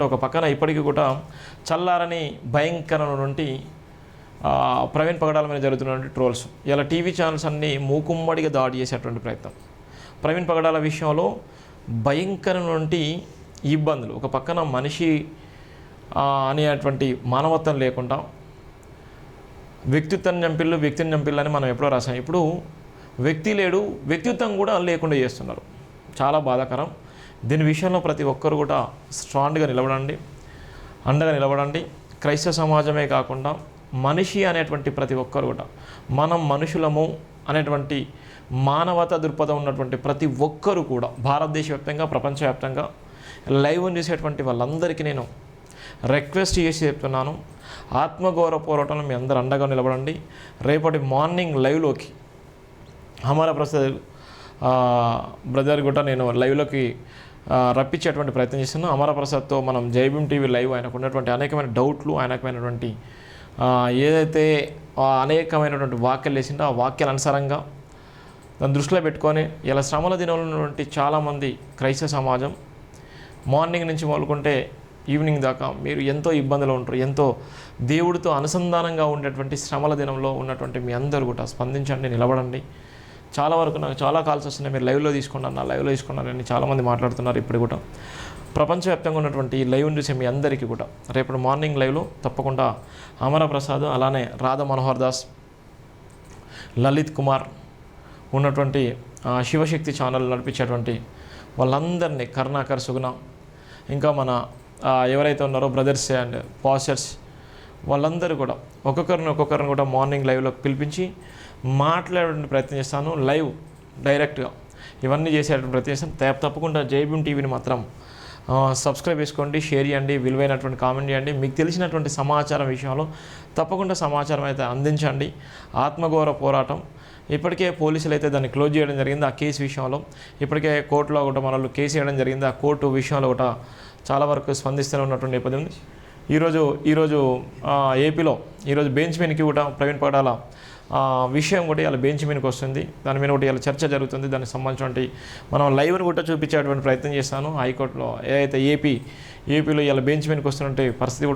అంటే ఒక పక్కన ఇప్పటికీ కూడా చల్లారని భయంకరమైనటువంటి ప్రవీణ్ పగడాల మీద జరుగుతున్నటువంటి ట్రోల్స్. ఇలా టీవీ ఛానల్స్ అన్నీ మూకుమ్మడిగా దాడి చేసేటువంటి ప్రయత్నం. ప్రవీణ్ పగడాల విషయంలో భయంకరమైనటువంటి ఇబ్బందులు. ఒక పక్కన మనిషి అనేటువంటి మానవత్వం లేకుండా వ్యక్తిత్వం వ్యక్తిని చంపిల్లని మనం ఎప్పుడో రాసాం. ఇప్పుడు వ్యక్తి లేడు, వ్యక్తిత్వం కూడా లేకుండా చేస్తున్నారు. చాలా బాధాకరం. దీని విషయంలో ప్రతి ఒక్కరు కూడా స్ట్రాంగ్గా నిలబడండి, అండగా నిలబడండి. క్రైస్తవ సమాజమే కాకుండా మనిషి అనేటువంటి ప్రతి ఒక్కరు కూడా మనం మనుషులము అనేటువంటి మానవతా దృక్పథం ఉన్నటువంటి ప్రతి ఒక్కరు కూడా భారతదేశ వ్యాప్తంగా ప్రపంచవ్యాప్తంగా లైవ్ చేసేటువంటి వాళ్ళందరికీ నేను రిక్వెస్ట్ చేసి చెప్తున్నాను, ఆత్మగౌరవ పోరాటంలో మీ అందరూ అండగా నిలబడండి. రేపటి మార్నింగ్ లైవ్లోకి హమారా ప్రసాద్ బ్రదర్ కూడా నేను లైవ్లోకి రప్పించేటువంటి ప్రయత్నం చేస్తున్నాను. అమర ప్రసాద్తో మనం జైభీం టీవీ లైవ్ ఆయనకు ఉన్నటువంటి అనేకమైన డౌట్లు, అనేకమైనటువంటి ఏదైతే అనేకమైనటువంటి వాక్యాలు వేసిండో ఆ వాక్యాల అనుసారంగా దాన్ని దృష్టిలో పెట్టుకొని ఇలా శ్రమల దినంలో ఉన్నటువంటి చాలామంది క్రైస్తవ సమాజం మార్నింగ్ నుంచి మొదలుకుంటే ఈవినింగ్ దాకా మీరు ఎంతో ఇబ్బందులు ఉంటారు. ఎంతో దేవుడితో అనుసంధానంగా ఉండేటువంటి శ్రమల దినంలో ఉన్నటువంటి మీ అందరూ కూడా స్పందించండి, నిలబడండి. చాలా వరకు నాకు చాలా కాల్స్ వస్తున్నాయి, మీరు లైవ్లో తీసుకున్నాను, నా లైవ్లో తీసుకున్నారని చాలామంది మాట్లాడుతున్నారు. ఇప్పుడు కూడా ప్రపంచవ్యాప్తంగా ఉన్నటువంటి ఈ లైవ్ చూసే మీ అందరికీ కూడా రేపు మార్నింగ్ లైవ్లో తప్పకుండా అమర ప్రసాద్, అలానే రాధా మనోహర్ దాస్, లలిత్ కుమార్ ఉన్నటువంటి శివశక్తి ఛానల్ నడిపించేటువంటి వాళ్ళందరినీ, కరుణాకర్ సుగుణ, ఇంకా మన ఎవరైతే ఉన్నారో బ్రదర్స్ అండ్ పాస్టర్స్ వాళ్ళందరూ కూడా ఒక్కొక్కరిని కూడా మార్నింగ్ లైవ్లోకి పిలిపించి మాట్లాడే ప్రయత్నం చేస్తాను. లైవ్ డైరెక్ట్గా ఇవన్నీ చేసేటువంటి ప్రయత్నం చేస్తాను. తప్పకుండా జైభీం టీవీని మాత్రం సబ్స్క్రైబ్ చేసుకోండి, షేర్ చేయండి, విలువైనటువంటి కామెంట్ చేయండి. మీకు తెలిసినటువంటి సమాచారం విషయంలో తప్పకుండా సమాచారం అయితే అందించండి. ఆత్మగౌరవ పోరాటం ఇప్పటికే పోలీసులు అయితే దాన్ని క్లోజ్ చేయడం జరిగింది. ఆ కేసు విషయంలో ఇప్పటికే కోర్టులో కూడా మన వాళ్ళు కేసు వేయడం జరిగింది. ఆ కోర్టు విషయంలో కూడా చాలా వరకు స్పందిస్తూనే ఉన్నటువంటి నేపథ్యం ఉంది. ఈరోజు ఏపీలో ఈరోజు బెంచ్ మీదకి కూడా ప్రవీణ్ పగడాల విషయం కూడా ఇలా బెంచ్ మీదకి వస్తుంది. దాని మీద కూడా ఇలా చర్చ జరుగుతుంది. దానికి సంబంధించినటువంటి మనం లైవ్ని కూడా చూపించేటువంటి ప్రయత్నం చేస్తాను. హైకోర్టులో ఏదైతే ఏపీలో ఇలా బెంచ్ మీదకి వస్తున్నటువంటి పరిస్థితి